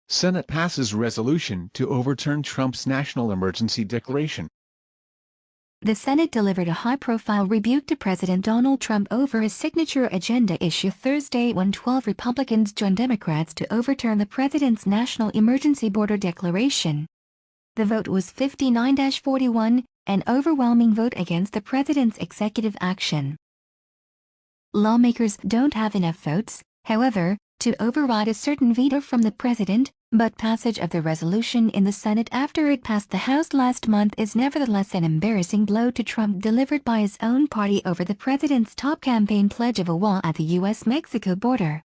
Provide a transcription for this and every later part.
Senate passes resolution to overturn Trump's national emergency declaration. The Senate delivered a high-profile rebuke to President Donald Trump over his signature agenda issue Thursday when 12 Republicans joined Democrats to overturn the president's national emergency border declaration. The vote was 59-41, an overwhelming vote against the president's executive action. Lawmakers don't have enough votes, however, to override a certain veto from the president, but passage of the resolution in the Senate after it passed the House last month is nevertheless an embarrassing blow to Trump delivered by his own party over the president's top campaign pledge of a wall at the U.S.-Mexico border.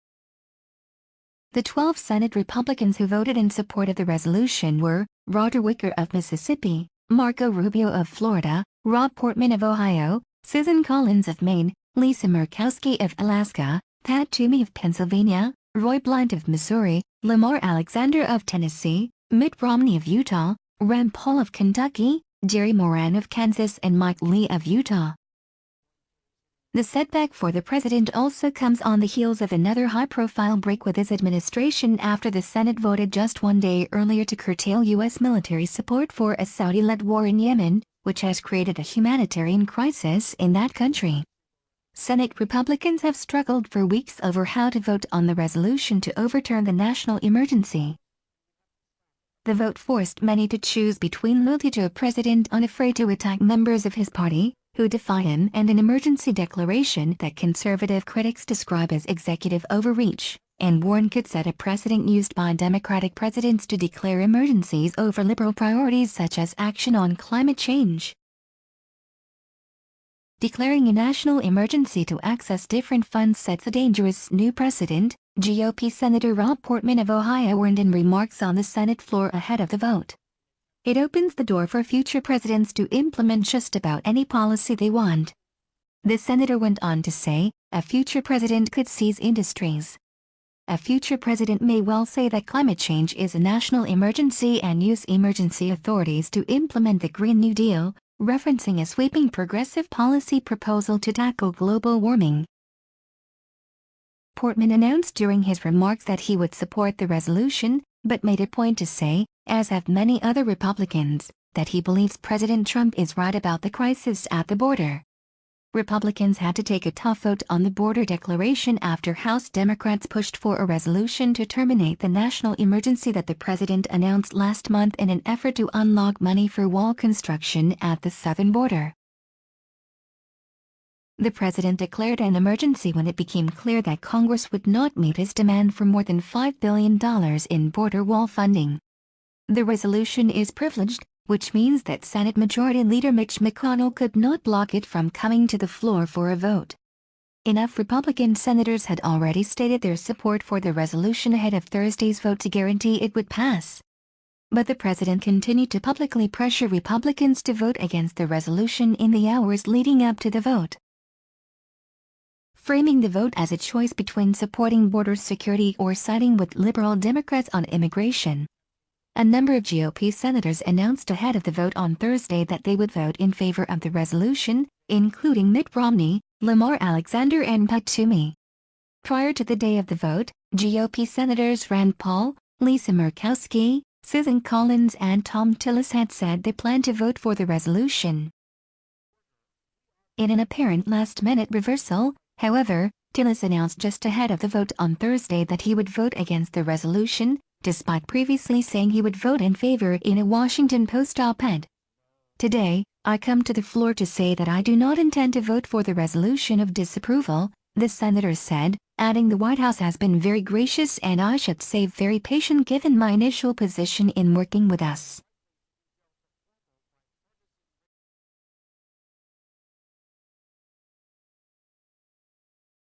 The 12 Senate Republicans who voted in support of the resolution were Roger Wicker of Mississippi, Marco Rubio of Florida, Rob Portman of Ohio, Susan Collins of Maine, Lisa Murkowski of Alaska, Pat Toomey of Pennsylvania, Roy Blunt of Missouri, Lamar Alexander of Tennessee, Mitt Romney of Utah, Rand Paul of Kentucky, Jerry Moran of Kansas and Mike Lee of Utah. The setback for the president also comes on the heels of another high-profile break with his administration after the Senate voted just one day earlier to curtail U.S. military support for a Saudi-led war in Yemen, which has created a humanitarian crisis in that country. Senate Republicans have struggled for weeks over how to vote on the resolution to overturn the national emergency. The vote forced many to choose between loyalty to a president unafraid to attack members of his party, who defy him, and an emergency declaration that conservative critics describe as executive overreach, and warn could set a precedent used by Democratic presidents to declare emergencies over liberal priorities such as action on climate change. Declaring a national emergency to access different funds sets a dangerous new precedent, GOP Senator Rob Portman of Ohio warned in remarks on the Senate floor ahead of the vote. It opens the door for future presidents to implement just about any policy they want. The senator went on to say, a future president could seize industries. A future president may well say that climate change is a national emergency and use emergency authorities to implement the Green New Deal, referencing a sweeping progressive policy proposal to tackle global warming. Portman announced during his remarks that he would support the resolution, but made a point to say, as have many other Republicans, that he believes President Trump is right about the crisis at the border. Republicans had to take a tough vote on the border declaration after House Democrats pushed for a resolution to terminate the national emergency that the president announced last month in an effort to unlock money for wall construction at the southern border. The president declared an emergency when it became clear that Congress would not meet his demand for more than $5 billion in border wall funding. The resolution is privileged, which means that Senate Majority Leader Mitch McConnell could not block it from coming to the floor for a vote. Enough Republican senators had already stated their support for the resolution ahead of Thursday's vote to guarantee it would pass. But the president continued to publicly pressure Republicans to vote against the resolution in the hours leading up to the vote, framing the vote as a choice between supporting border security or siding with liberal Democrats on immigration. A number of GOP senators announced ahead of the vote on Thursday that they would vote in favor of the resolution, including Mitt Romney, Lamar Alexander and Pat Toomey. Prior to the day of the vote, GOP senators Rand Paul, Lisa Murkowski, Susan Collins and Tom Tillis had said they planned to vote for the resolution. In an apparent last-minute reversal, however, Tillis announced just ahead of the vote on Thursday that he would vote against the resolution, despite previously saying he would vote in favor in a Washington Post op-ed. Today, I come to the floor to say that I do not intend to vote for the resolution of disapproval, the senator said, adding the White House has been very gracious and I should say very patient given my initial position in working with us.